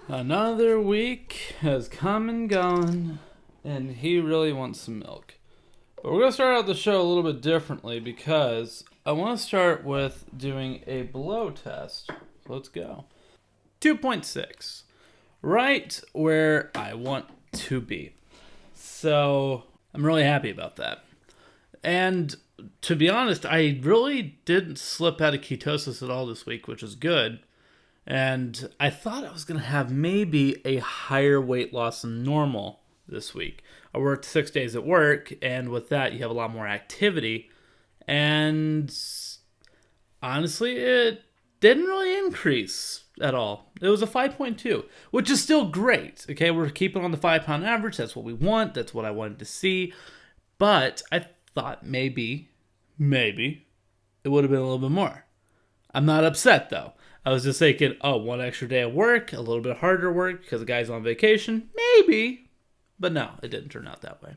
Another week has come and gone, and he really wants some milk. But we're going to start out the show a little bit differently because I want to start with doing a blow test. So let's go. 2.6. Right where I want to be. So I'm really happy about that. And to be honest, I really didn't slip out of ketosis at all this week, which is good. And I thought I was going to have maybe a higher weight loss than normal this week. I worked 6 days at work, and with that, you have a lot more activity. And honestly, it didn't really increase at all. It was a 5.2, which is still great. Okay, we're keeping on the 5 pound average. That's what we want. That's what I wanted to see. But I thought maybe it would have been a little bit more. I'm not upset though. I was just thinking, one extra day of work, a little bit harder work because the guy's on vacation. Maybe. But no, it didn't turn out that way.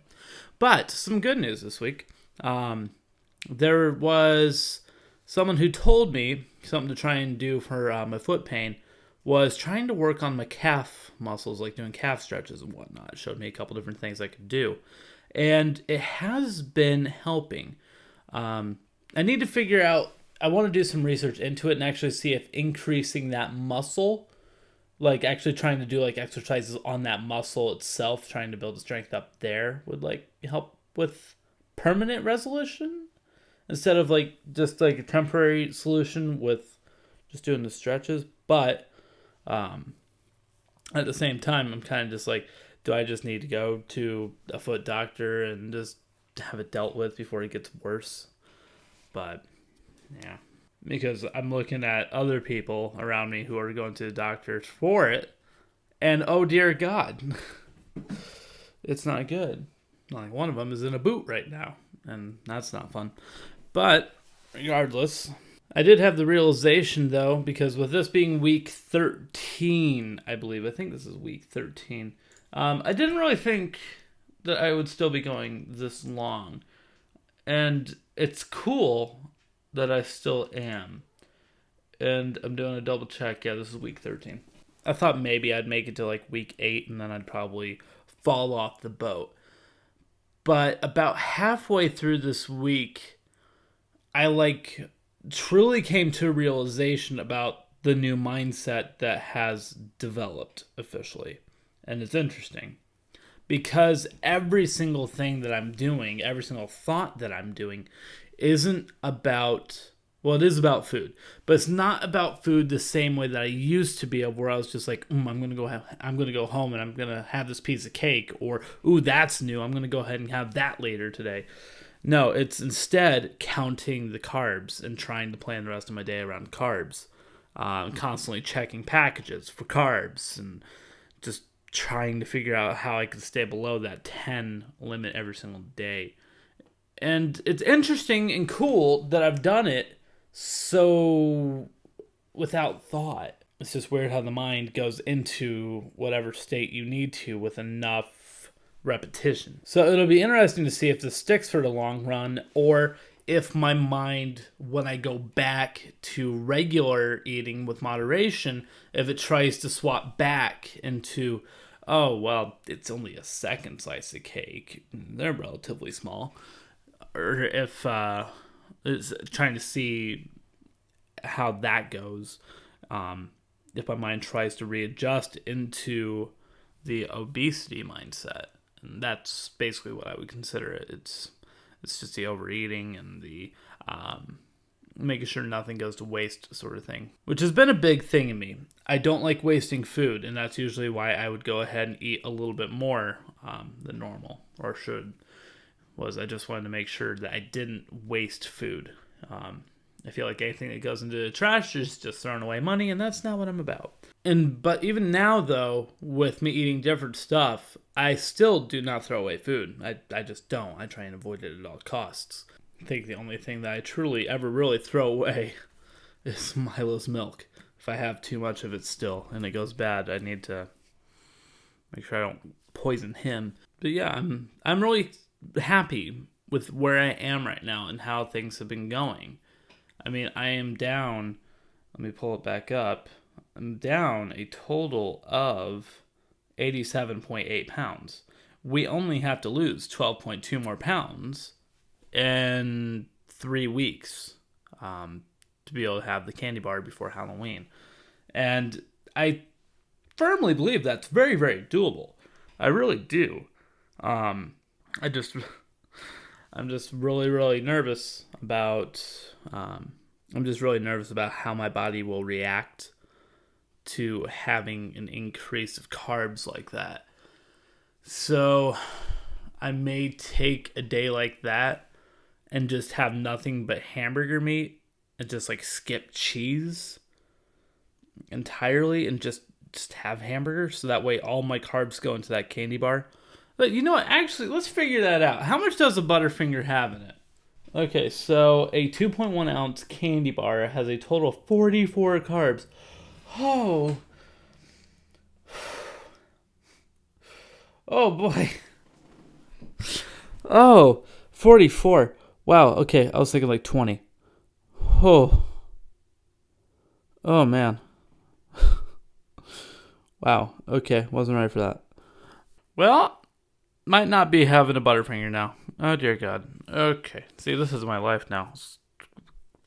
But some good news this week. There was someone who told me something to try and do for my foot pain was trying to work on my calf muscles, like doing calf stretches and whatnot. It showed me a couple different things I could do. And it has been helping. I need to figure out, I want to do some research into it and actually see if increasing that muscle, like actually trying to do like exercises on that muscle itself, trying to build the strength up there would like help with permanent resolution instead of like just like a temporary solution with just doing the stretches. But at the same time, I'm kind of just like, do I just need to go to a foot doctor and just have it dealt with before it gets worse? But yeah, because I'm looking at other people around me who are going to the doctors for it, and oh dear God, it's not good. Like one of them is in a boot right now, and that's not fun. But regardless, I did have the realization though, because with this being week 13, I think this is week 13, I didn't really think that I would still be going this long. And it's cool that I still am. And I'm doing a double check. Yeah, this is week 13. I thought maybe I'd make it to like week 8 and then I'd probably fall off the boat. But about halfway through this week, I like truly came to a realization about the new mindset that has developed officially. And it's interesting. Because every single thing that I'm doing, every single thought that I'm doing isn't about, well, it is about food, but it's not about food the same way that I used to be, where I was just like, I'm going to go home and I'm going to have this piece of cake, or, ooh, that's new, I'm going to go ahead and have that later today. No, it's instead counting the carbs and trying to plan the rest of my day around carbs. Constantly checking packages for carbs and just trying to figure out how I could stay below that 10 limit every single day. And it's interesting and cool that I've done it so without thought. It's just weird how the mind goes into whatever state you need to with enough repetition. So it'll be interesting to see if this sticks for the long run, or if my mind, when I go back to regular eating with moderation, if it tries to swap back into, oh, well, it's only a second slice of cake, they're relatively small, or if it's trying to see how that goes, if my mind tries to readjust into the obesity mindset. And that's basically what I would consider it. It's just the overeating and the making sure nothing goes to waste sort of thing, which has been a big thing in me. I don't like wasting food, and that's usually why I would go ahead and eat a little bit more than normal, or I just wanted to make sure that I didn't waste food. I feel like anything that goes into the trash is just throwing away money, and that's not what I'm about. But even now, though, with me eating different stuff, I still do not throw away food. I just don't. I try and avoid it at all costs. I think the only thing that I truly ever really throw away is Milo's milk. If I have too much of it still and it goes bad, I need to make sure I don't poison him. But yeah, I'm really happy with where I am right now and how things have been going. I mean, I am down. Let me pull it back up. I'm down a total of 87.8 pounds. We only have to lose 12.2 more pounds in 3 weeks to be able to have the candy bar before Halloween. And I firmly believe that's very, very doable. I really do. I just, I'm just really, really nervous about. I'm just really nervous about how my body will react to having an increase of carbs like that. So I may take a day like that and just have nothing but hamburger meat and just like skip cheese entirely and just have hamburgers, so that way all my carbs go into that candy bar. But you know what? Actually, let's figure that out. How much does a Butterfinger have in it? Okay, so a 2.1 ounce candy bar has a total of 44 carbs. Oh. Oh boy. Oh, 44. Wow, okay, I was thinking like 20. Oh. Oh man. Wow, okay, wasn't ready for that. Well, might not be having a Butterfinger now. Oh dear God. Okay, see, this is my life now.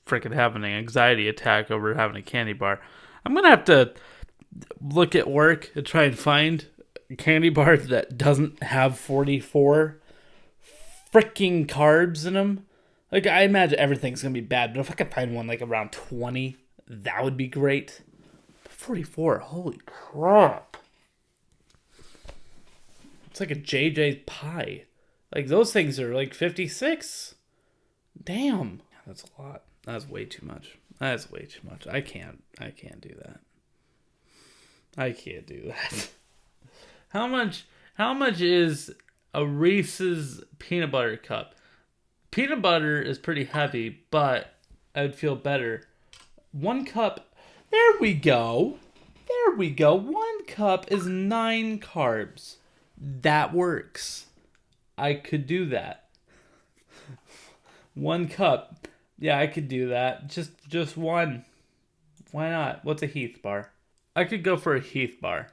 Freaking having an anxiety attack over having a candy bar. I'm gonna have to look at work and try and find a candy bar that doesn't have 44 freaking carbs in them. Like, I imagine everything's gonna be bad, but if I could find one like around 20, that would be great. 44, holy crap. It's like a JJ pie. Like, those things are like 56. Damn. That's a lot. That's way too much. That's way too much. I can't do that. I can't do that. How much is a Reese's peanut butter cup? Peanut butter is pretty heavy, but I would feel better. 1 cup. There we go. There we go. 1 cup is 9 carbs. That works. I could do that. 1 cup. Yeah, I could do that. Just one. Why not? What's a Heath bar? I could go for a Heath bar.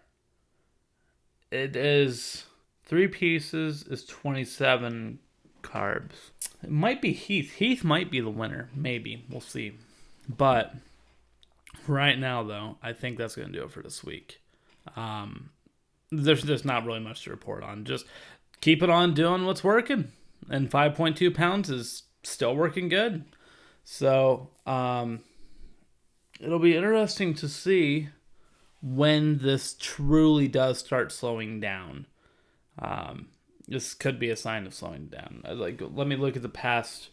It is 3 pieces is 27 carbs. It might be Heath. Heath might be the winner. Maybe. We'll see. But right now, though, I think that's going to do it for this week. There's just not really much to report on. Just keep it on doing what's working. And 5.2 pounds is still working good. So, it'll be interesting to see when this truly does start slowing down. This could be a sign of slowing down. Like, let me look at the past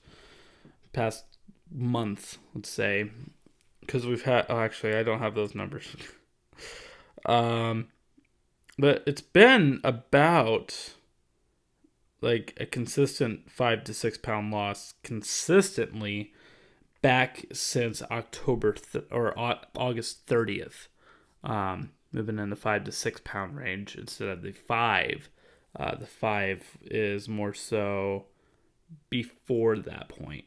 month, let's say, because we've had. Oh, actually, I don't have those numbers. But it's been about like a consistent 5 to 6 pound loss consistently back since August 30th. Moving in the 5 to 6 pound range instead of the 5. The 5 is more so before that point.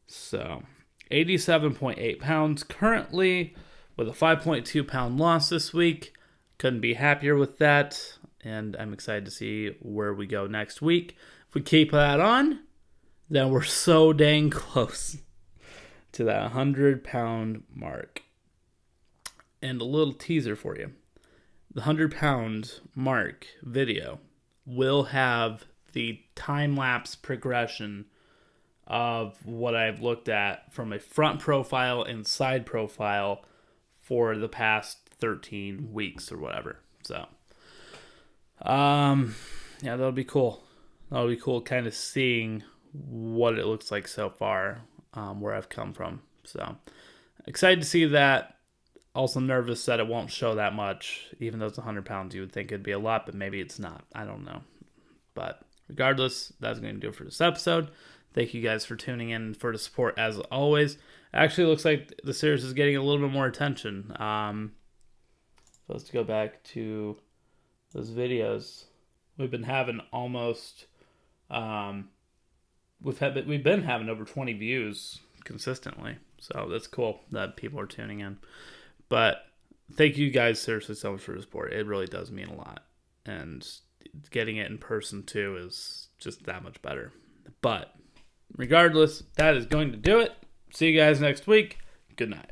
So 87.8 pounds currently with a 5.2 pound loss this week. Couldn't be happier with that. And I'm excited to see where we go next week. If we keep that on, then we're so dang close to that 100 pound mark. And a little teaser for you. The 100 pound mark video will have the time-lapse progression of what I've looked at from a front profile and side profile for the past 13 weeks or whatever. So, yeah, that'll be cool. That'll be cool kind of seeing what it looks like so far, where I've come from. So, excited to see that. Also nervous that it won't show that much. Even though it's 100 pounds, you would think it'd be a lot, but maybe it's not. I don't know. But regardless, that's going to do it for this episode. Thank you guys for tuning in for the support as always. Actually, looks like the series is getting a little bit more attention. So let's go back to those videos. We've been having almost, we've been having over 20 views consistently. So that's cool that people are tuning in. But thank you guys seriously so much for the support. It really does mean a lot. And getting it in person too is just that much better. But regardless, that is going to do it. See you guys next week. Good night.